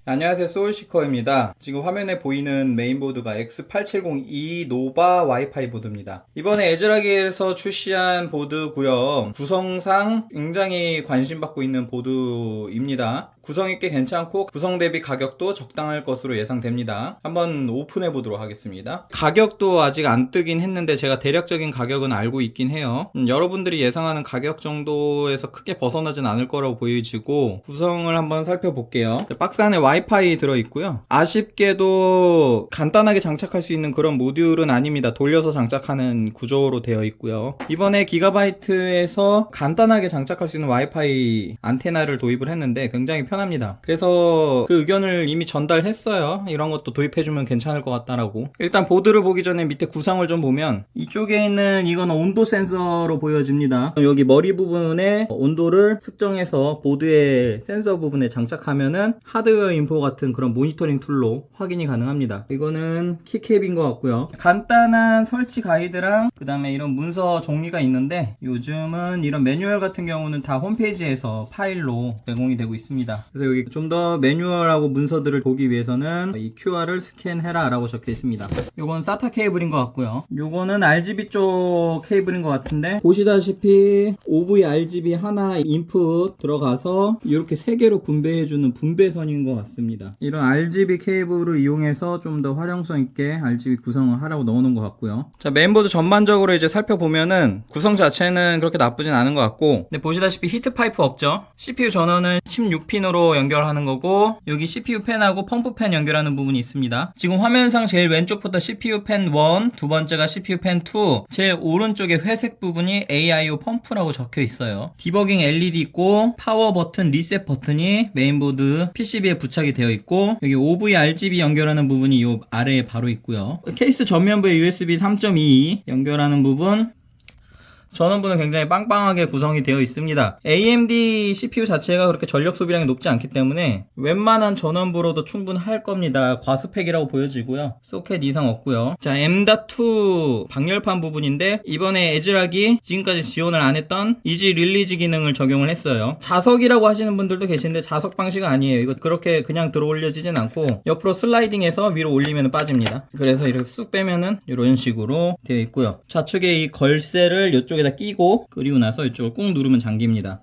안녕하세요, 소울시커입니다. 지금 화면에 보이는 메인보드가 X870E 노바 와이파이 보드입니다. 이번에 에즈라기에서 출시한 보드고요. 구성상 굉장히 관심받고 있는 보드입니다. 구성이 꽤 괜찮고 구성 대비 가격도 적당할 것으로 예상됩니다. 한번 오픈해 보도록 하겠습니다. 가격도 아직 안 뜨긴 했는데 제가 대략적인 가격은 알고 있긴 해요. 여러분들이 예상하는 가격 정도에서 크게 벗어나진 않을 거라고 보여지고, 구성을 한번 살펴볼게요. 박스 안에 와이파이 들어있고요. 아쉽게도 간단하게 장착할 수 있는 그런 모듈은 아닙니다. 돌려서 장착하는 구조로 되어 있고요. 이번에 기가바이트에서 간단하게 장착할 수 있는 와이파이 안테나를 도입을 했는데 굉장히 편합니다. 그래서 그 의견을 이미 전달했어요. 이런 것도 도입해주면 괜찮을 것 같다라고. 일단 보드를 보기 전에 밑에 구성을 좀 보면, 이쪽에 있는 이건 온도 센서로 보여집니다. 여기 머리 부분에 온도를 측정해서 보드의 센서 부분에 장착하면은 하드웨어 인포 같은 그런 모니터링 툴로 확인이 가능합니다. 이거는 키캡인 것 같고요. 간단한 설치 가이드랑 그 다음에 이런 문서 종이가 있는데, 요즘은 이런 매뉴얼 같은 경우는 다 홈페이지에서 파일로 제공이 되고 있습니다. 그래서 여기 좀 더 매뉴얼하고 문서들을 보기 위해서는 이 QR을 스캔해라 라고 적혀 있습니다. 요건 SATA 케이블인 것 같고요. 요거는 RGB 쪽 케이블인 것 같은데, 보시다시피 OV RGB 하나 인풋 들어가서 이렇게 3개로 분배해주는 분배선인 것 같습니다. 이런 RGB 케이블을 이용해서 좀 더 활용성 있게 RGB 구성을 하라고 넣어놓은 것 같고요. 자, 메인보드 전반적으로 이제 살펴보면은 구성 자체는 그렇게 나쁘진 않은 것 같고, 근데 보시다시피 히트 파이프 없죠? CPU 전원은 16핀으로 연결하는 거고, 여기 CPU 팬하고 펌프 팬 연결하는 부분이 있습니다. 지금 화면상 제일 왼쪽부터 CPU 팬 1, 두 번째가 CPU 팬 2, 제일 오른쪽에 회색 부분이 AIO 펌프라고 적혀 있어요. 디버깅 LED 있고, 파워 버튼, 리셋 버튼이 메인보드 PCB에 부착이 되어 있고, 여기 OV RGB 연결하는 부분이 이 아래에 바로 있고요. 케이스 전면부에 USB 3.2 연결하는 부분, 전원부는 굉장히 빵빵하게 구성이 되어 있습니다. AMD CPU 자체가 그렇게 전력 소비량이 높지 않기 때문에 웬만한 전원부로도 충분할 겁니다. 과스펙이라고 보여지고요. 소켓 이상 없고요. 자, M.2 방열판 부분인데, 이번에 에즈락이 지금까지 지원을 안 했던 이지 릴리즈 기능을 적용을 했어요. 자석이라고 하시는 분들도 계신데 자석 방식 아니에요. 이거 그렇게 그냥 들어 올려지진 않고 옆으로 슬라이딩해서 위로 올리면 빠집니다. 그래서 이렇게 쑥 빼면은 이런 식으로 되어 있고요. 좌측에 이 걸쇠를 이쪽에 끼고, 그리고 나서 이쪽을 꾹 누르면 잠깁니다.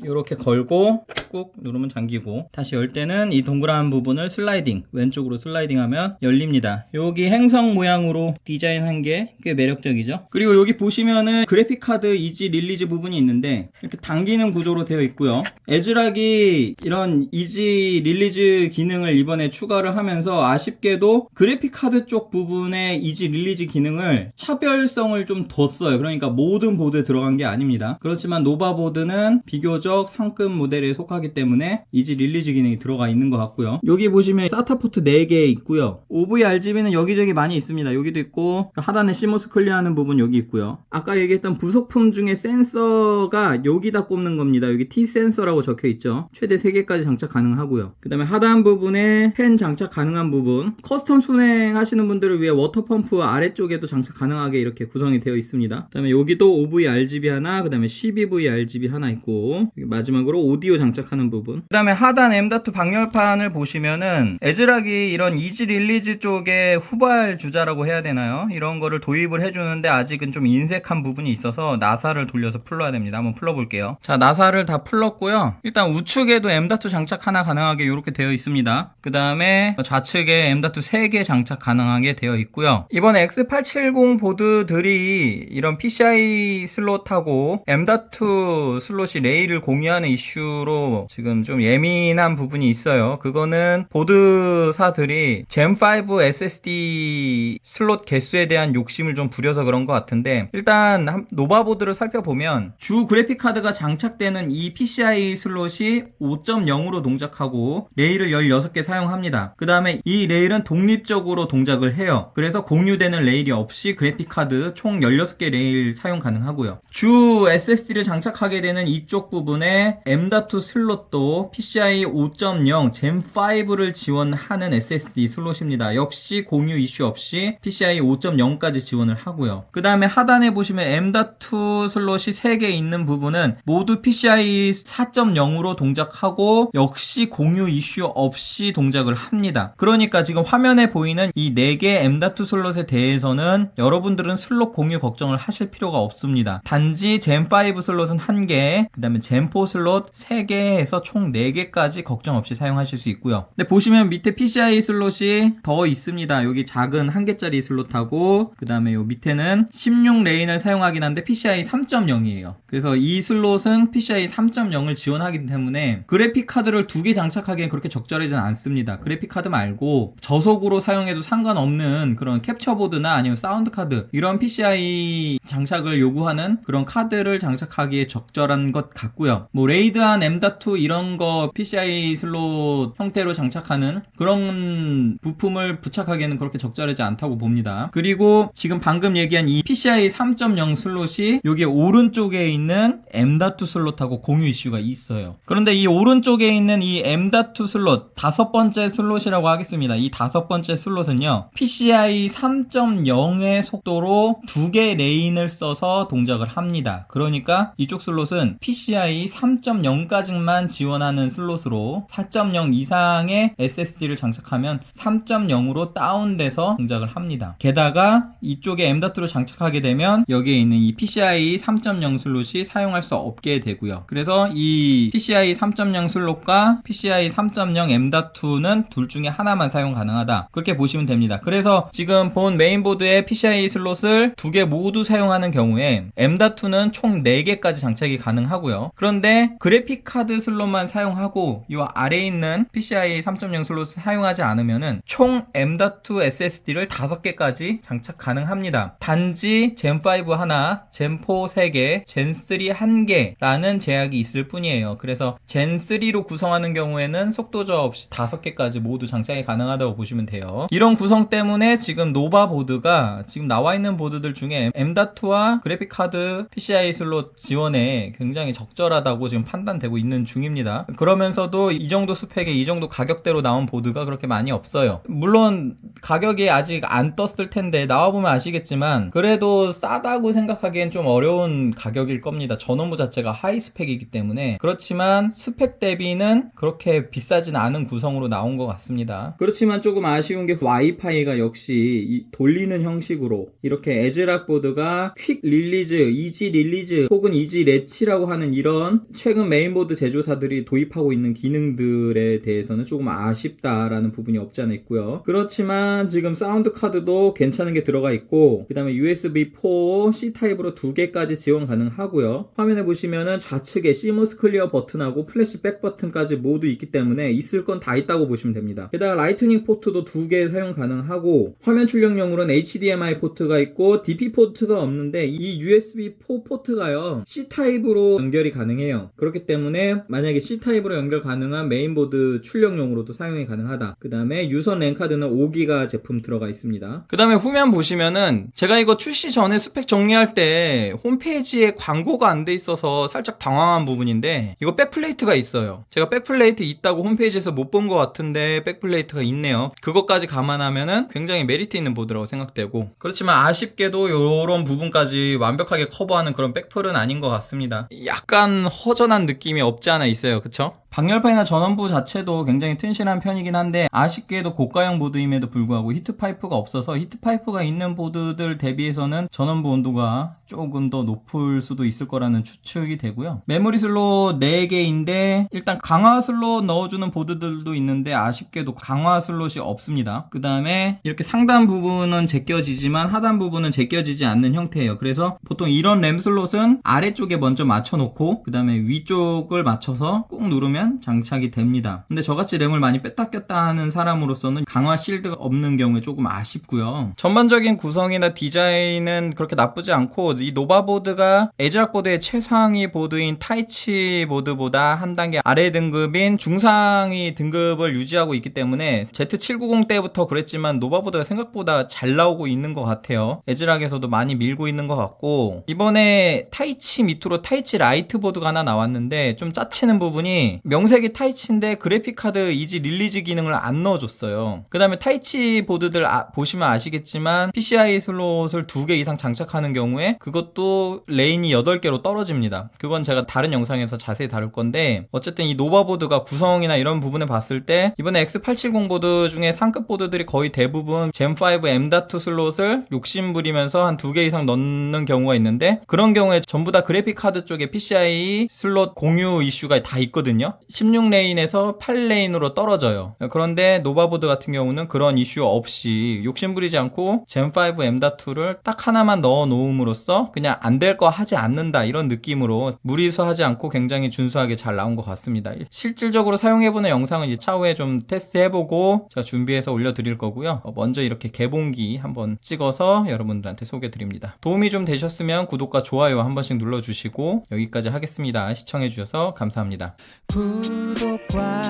이렇게 걸고 꾹 누르면 잠기고, 다시 열 때는 이 동그란 부분을 슬라이딩, 왼쪽으로 슬라이딩하면 열립니다. 여기 행성 모양으로 디자인한 게 꽤 매력적이죠. 그리고 여기 보시면은 그래픽카드 이지 릴리즈 부분이 있는데, 이렇게 당기는 구조로 되어 있고요. 에즈락이 이런 이지 릴리즈 기능을 이번에 추가를 하면서 아쉽게도 그래픽카드 쪽 부분에 이지 릴리즈 기능을 차별성을 좀 뒀어요. 그러니까 모든 보드에 들어간 게 아닙니다. 그렇지만 노바 보드는 비교적 상급 모델에 속하기 때문에 이지 릴리즈 기능이 들어가 있는 것 같고요. 여기 보시면 SATA 포트 4개 있고요. OV RGB는 여기저기 많이 있습니다. 여기도 있고, 하단에 시모스 클리어하는 부분 여기 있고요. 아까 얘기했던 부속품 중에 센서가 여기다 꼽는 겁니다. 여기 T 센서라고 적혀 있죠. 최대 3개까지 장착 가능하고요. 그 다음에 하단 부분에 팬 장착 가능한 부분, 커스텀 순행 하시는 분들을 위해 워터펌프 아래쪽에도 장착 가능하게 이렇게 구성이 되어 있습니다. 그 다음에 여기도 OV RGB 하나, 그 다음에 CBV RGB 하나 있고, 마지막으로 오디오 장착하는 부분. 그 다음에 하단 M.2 방열판을 보시면은 에즈락이 이런 이지 릴리즈 쪽에 후발 주자라고 해야 되나요? 이런 거를 도입을 해주는데 아직은 좀 인색한 부분이 있어서 나사를 돌려서 풀러야 됩니다. 한번 풀러볼게요. 자, 나사를 다 풀렀고요. 일단 우측에도 M.2 장착 하나 가능하게 이렇게 되어 있습니다. 그 다음에 좌측에 M.2 3개 장착 가능하게 되어 있고요. 이번에 X870 보드들이 이런 PCI 슬롯하고 M.2 슬롯이 레일을 공유하는 이슈로 지금 좀 예민한 부분이 있어요. 그거는 보드사들이 젠5 SSD 슬롯 개수에 대한 욕심을 좀 부려서 그런 것 같은데, 일단 노바 보드를 살펴보면 주 그래픽카드가 장착되는 이 PCI 슬롯이 5.0으로 동작하고 레일을 16개 사용합니다. 그 다음에 이 레일은 독립적으로 동작을 해요. 그래서 공유되는 레일이 없이 그래픽카드 총 16개 레일 사용 가능하고요. 주 SSD를 장착하게 되는 이쪽 부분에 M.2 슬롯 슬롯도 PCI 5.0 Gen5를 지원하는 SSD 슬롯입니다. 역시 공유 이슈 없이 PCI 5.0까지 지원을 하고요. 그 다음에 하단에 보시면 M.2 슬롯이 3개 있는 부분은 모두 PCI 4.0으로 동작하고 역시 공유 이슈 없이 동작을 합니다. 그러니까 지금 화면에 보이는 이 4개 M.2 슬롯에 대해서는 여러분들은 슬롯 공유 걱정을 하실 필요가 없습니다. 단지 Gen5 슬롯은 1개, 그 다음에 Gen4 슬롯 3개에서 총 4개까지 걱정 없이 사용하실 수 있고요. 근데 보시면 밑에 PCI 슬롯이 더 있습니다. 여기 작은 1개짜리 슬롯하고 그 다음에 요 밑에는 16레인을 사용하긴 한데 PCI 3.0이에요. 그래서 이 슬롯은 PCI 3.0을 지원하기 때문에 그래픽 카드를 2개 장착하기엔 그렇게 적절하진 않습니다. 그래픽 카드 말고 저속으로 사용해도 상관없는 그런 캡처보드나 아니면 사운드 카드, 이런 PCI 장착을 요구하는 그런 카드를 장착하기에 적절한 것 같고요. 뭐 레이드한 M.2 이런 거 PCI 슬롯 형태로 장착하는 그런 부품을 부착하기에는 그렇게 적절하지 않다고 봅니다. 그리고 지금 방금 얘기한 이 PCI 3.0 슬롯이 여기 오른쪽에 있는 M.2 슬롯하고 공유 이슈가 있어요. 그런데 이 오른쪽에 있는 이 M.2 슬롯, 5번째 슬롯이라고 하겠습니다. 이 5번째 슬롯은요, PCI 3.0의 속도로 2개 레인을 써서 동작을 합니다. 그러니까 이쪽 슬롯은 PCI 3.0까지만 지원하는 슬롯으로 4.0 이상의 SSD를 장착하면 3.0으로 다운돼서 동작을 합니다. 게다가 이쪽에 M.2로 장착하게 되면 여기에 있는 이 PCI 3.0 슬롯이 사용할 수 없게 되고요. 그래서 이 PCI 3.0 슬롯과 PCI 3.0 M.2는 둘 중에 하나만 사용 가능하다, 그렇게 보시면 됩니다. 그래서 지금 본 메인보드에 PCI 슬롯을 2개 모두 사용하는 경우에 M.2는 총 4개까지 장착이 가능하고요. 그런데 그래픽 카드 슬롯만 사용하고 이 아래에 있는 PCI 3.0 슬롯을 사용하지 않으면은 총 M.2 SSD를 5개까지 장착 가능합니다. 단지 Gen5 하나, Gen4 3개, Gen3 1개라는 제약이 있을 뿐이에요. 그래서 Gen3로 구성하는 경우에는 속도 저하 없이 5개까지 모두 장착이 가능하다고 보시면 돼요. 이런 구성 때문에 지금 노바 보드가 지금 나와 있는 보드들 중에 M.2와 그래픽 카드 PCI 슬롯 지원에 굉장히 적절하다고 지금 판단되고 있는 중입니다. 그러면서도 이 정도 스펙에 이 정도 가격대로 나온 보드가 그렇게 많이 없어요. 물론 가격이 아직 안 떴을 텐데 나와보면 아시겠지만 그래도 싸다고 생각하기엔 좀 어려운 가격일 겁니다. 전원부 자체가 하이 스펙이기 때문에. 그렇지만 스펙 대비는 그렇게 비싸진 않은 구성으로 나온 것 같습니다. 그렇지만 조금 아쉬운 게 와이파이가 역시 돌리는 형식으로 이렇게 에즈락 보드가 퀵 릴리즈, 이지 릴리즈 혹은 이지 레치라고 하는 이런 최근 메인보드 제조사들이 도입하고 있는 기능들에 대해서는 조금 아쉽다라는 부분이 없지 않아 있고요. 그렇지만 지금 사운드 카드도 괜찮은 게 들어가 있고 그 다음에 USB4 C타입으로 2개까지 지원 가능하고요. 화면에 보시면은 좌측에 CMOS 클리어 버튼하고 플래시백 버튼까지 모두 있기 때문에 있을 건 다 있다고 보시면 됩니다. 게다가 라이트닝 포트도 2개 사용 가능하고 화면 출력용으로는 HDMI 포트가 있고 DP 포트가 없는데 이 USB4 포트가요 C타입으로 연결이 가능해요. 그렇기 때문에 만약에 C타입으로 연결 가능한 메인보드 출력용으로도 사용이 가능하다. 그 다음에 유선 랜카드는 5기가 제품 들어가 있습니다. 그 다음에 후면 보시면은 제가 이거 출시 전에 스펙 정리할 때 홈페이지에 광고가 안 돼 있어서 살짝 당황한 부분인데 이거 백플레이트가 있어요. 제가 백플레이트 있다고 홈페이지에서 못 본 것 같은데 백플레이트가 있네요. 그것까지 감안하면은 굉장히 메리트 있는 보드라고 생각되고, 그렇지만 아쉽게도 이런 부분까지 완벽하게 커버하는 그런 백플은 아닌 것 같습니다. 약간 허전한 느낌이 없지 않아 있어요. 그쵸? 방열판이나 전원부 자체도 굉장히 튼실한 편이긴 한데 아쉽게도 고가형 보드임에도 불구하고 히트파이프가 없어서 히트파이프가 있는 보드들 대비해서는 전원부 온도가 조금 더 높을 수도 있을 거라는 추측이 되고요. 메모리 슬롯 4개인데 일단 강화 슬롯 넣어주는 보드들도 있는데 아쉽게도 강화 슬롯이 없습니다. 그 다음에 이렇게 상단 부분은 제껴지지만 하단 부분은 제껴지지 않는 형태예요. 그래서 보통 이런 램 슬롯은 아래쪽에 먼저 맞춰놓고 그 다음에 위쪽을 맞춰서 꾹 누르면 장착이 됩니다. 근데 저같이 램을 많이 뺐다 꼈다 하는 사람으로서는 강화 실드가 없는 경우에 조금 아쉽고요. 전반적인 구성이나 디자인은 그렇게 나쁘지 않고 이 노바 보드가 에즈락 보드의 최상위 보드인 타이치 보드보다 한 단계 아래 등급인 중상위 등급을 유지하고 있기 때문에 Z790 때부터 그랬지만 노바 보드가 생각보다 잘 나오고 있는 것 같아요. 에즈락에서도 많이 밀고 있는 것 같고, 이번에 타이치 밑으로 타이치 라이트 보드가 하나 나왔는데 좀 짜치는 부분이 명색이 타이치인데 그래픽카드 이지 릴리즈 기능을 안 넣어줬어요. 그 다음에 타이치 보드들 보시면 아시겠지만 PCI 슬롯을 2개 이상 장착하는 경우에 그것도 레인이 8개로 떨어집니다. 그건 제가 다른 영상에서 자세히 다룰 건데, 어쨌든 이 노바 보드가 구성이나 이런 부분을 봤을 때 이번에 X870 보드 중에 상급 보드들이 거의 대부분 젠5 M.2 슬롯을 욕심부리면서 한 2개 이상 넣는 경우가 있는데, 그런 경우에 전부 다 그래픽카드 쪽에 PCI 슬롯 공유 이슈가 다 있거든요. 16레인에서 8레인으로 떨어져요. 그런데 노바보드 같은 경우는 그런 이슈 없이 욕심부리지 않고 젠5 M.2를 딱 하나만 넣어 놓음으로써 그냥 안 될 거 하지 않는다, 이런 느낌으로 무리수하지 않고 굉장히 준수하게 잘 나온 것 같습니다. 실질적으로 사용해보는 영상은 이제 차후에 좀 테스트해보고 제가 준비해서 올려드릴 거고요. 먼저 이렇게 개봉기 한번 찍어서 여러분들한테 소개드립니다. 도움이 좀 되셨으면 구독과 좋아요 한 번씩 눌러주시고, 여기까지 하겠습니다. 시청해주셔서 감사합니다. 구독과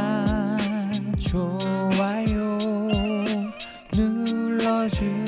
좋아요 눌러주세요.